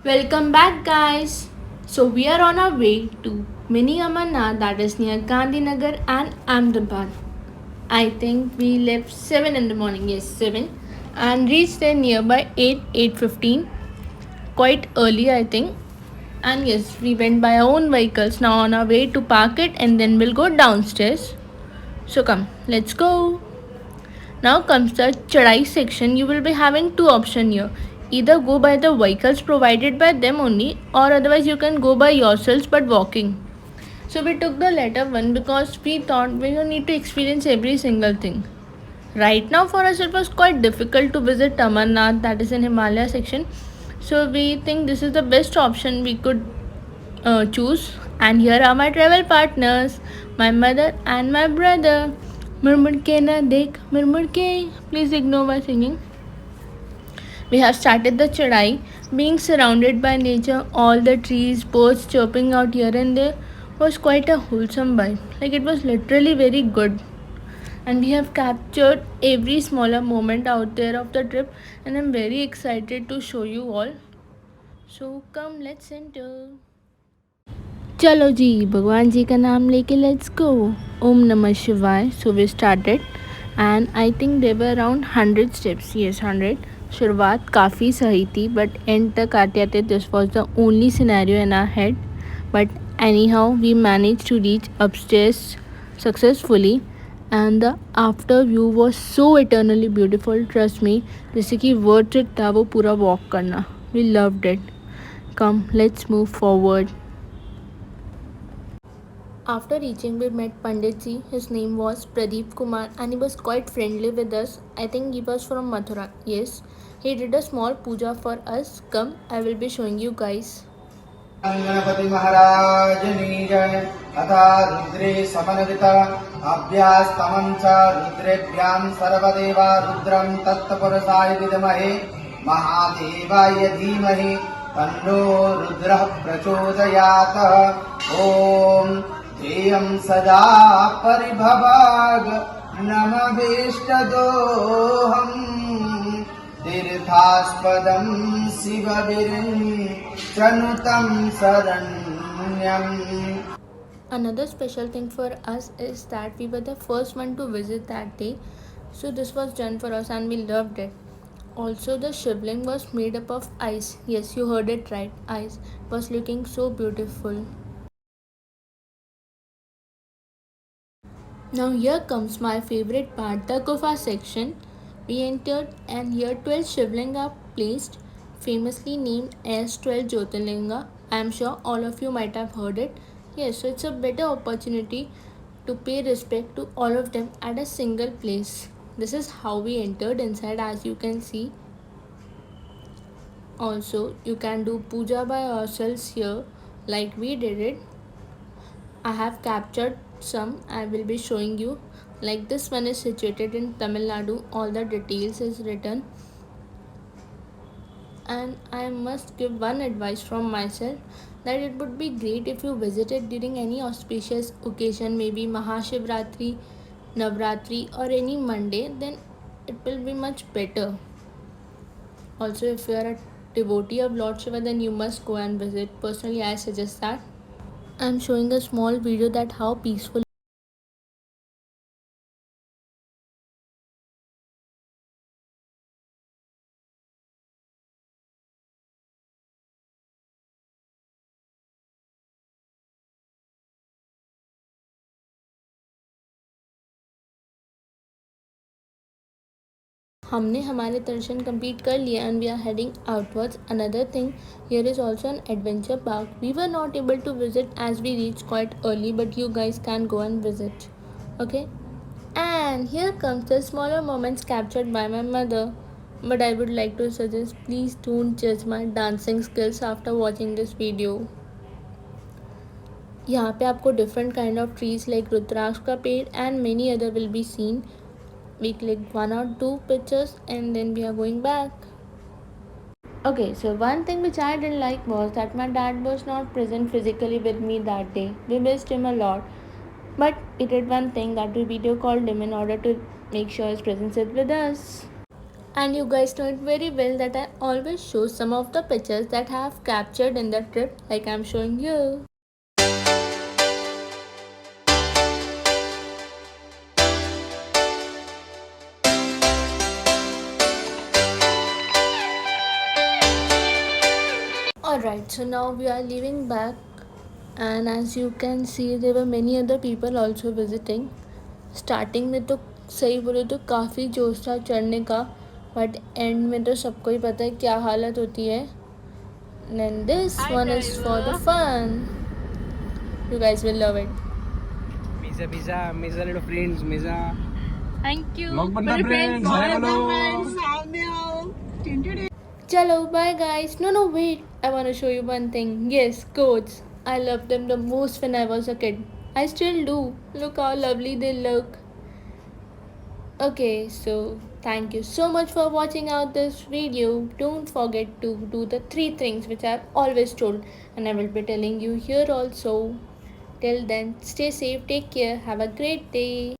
Welcome back, guys. So, we are on our way to Mini Amarnath, that is near Gandhinagar and Ahmedabad. I think we left 7 in the morning, yes, 7, and reached there nearby 8:15, quite early, I think. And yes, we went by our own vehicles, now on our way to park it, and then we'll go downstairs. So, come, let's go. Now comes the Chadai section. You will be having two options here. Either go by the vehicles provided by them only, or otherwise you can go by yourselves but walking. So we took the latter one because we thought we don't need to experience every single thing. Right now for us it was quite difficult to visit Amarnath, that is in Himalaya section. So we think this is the best option we could choose. And here are my travel partners, my mother and my brother. Murmur na dekh, murmur ke. Please ignore my singing. We have started the chadai, being surrounded by nature, all the trees, birds chirping out here and there was quite a wholesome vibe. Like it was literally very good. And we have captured every smaller moment out there of the trip, and I'm very excited to show you all. So come, let's enter. चलो जी भगवान जी का नाम लेके let's go. ओम नमः शिवाय. So we started and I think there were around 100 steps. Yes 100. शुरुआत काफ़ी सही थी बट एंड तक आते आते this was the only scenario in our head. But anyhow we manage to reach upstairs successfully and the after view was so eternally beautiful. Trust me, जैसे कि worth it था वो पूरा walk करना. We loved it. Come let's move forward. After reaching, we met Panditji. His name was Pradeep Kumar and he was quite friendly with us. I think he was from Mathura. Yes, he did a small puja for us. Come, I will be showing you guys. Ganpati Maharaj की जय. अथा रुद्रे समन्वित अभ्यास्तमं च रुद्रेभ्यां सर्वदेवा रुद्रं तत्पुरुषाय विद्महे महादेवाय धीमहि तन्नो रुद्रः प्रचोदयात्. ओम ध्येयं सदा परिभवाग नमभीष्टदोहम् तीर्थास्पदं शिवविरिञ्चनुतं शरण्यम्. Another special thing for us is that we were the first one to visit that day. So this was done for us and we loved it. Also the shivling was made up of ice. Yes, you heard it right. Ice. It was looking so beautiful. Now here comes my favorite part, the Gufa section. We entered and here 12 Shivlinga are placed, famously named as 12 Jyotirlinga. I am sure all of you might have heard it. Yes, so it's a better opportunity to pay respect to all of them at a single place. This is how we entered inside, as you can see. Also, you can do puja by yourselves here like we did it. I have captured some. I will be showing you. Like this one is situated in Tamil Nadu. All the details is written. And I must give one advice from myself, that it would be great if you visited during any auspicious occasion, maybe Mahashivratri, Navratri or any Monday, then it will be much better. Also, if you are a devotee of Lord Shiva, then you must go and visit. Personally, I suggest that. I am showing a small video that how peaceful. हमने हमारे दर्शन complete कर लिए and we are heading outwards. Another thing, here is also an adventure park. We were not able to visit as we reached quite early, but you guys can go and visit. Okay, and here comes the smaller moments captured by my mother. But I would like to suggest, please don't judge my dancing skills after watching this video. यहाँ पे आपको different kind of trees like रुद्राक्ष का पेड़ and many other will be seen. We clicked 1 or 2 pictures and then we are going back. Okay, so one thing which I didn't like was that my dad was not present physically with me that day. We missed him a lot. But we did one thing, that we video called him in order to make sure his presence is with us. And you guys know it very well that I always show some of the pictures that I have captured in the trip, like I'm showing you. Alright, so now we are leaving back, and as you can see, there were many other people also visiting. Starting में तो सही बोले तो काफ़ी जोश था चढ़ने का, बट एंड में तो सबको ही पता है क्या हालत होती है. And this one is for the fun. You guys will love it. Misa little friends, Misa. Thank you. चलो bye guys. No no wait, I want to show you one thing. Yes, goats. I loved them the most when I was a kid. I still do. Look how lovely they look. Okay, so thank you so much for watching out this video. Don't forget to do the 3 things which I've always told, and I will be telling you here also. Till then, stay safe, take care, have a great day.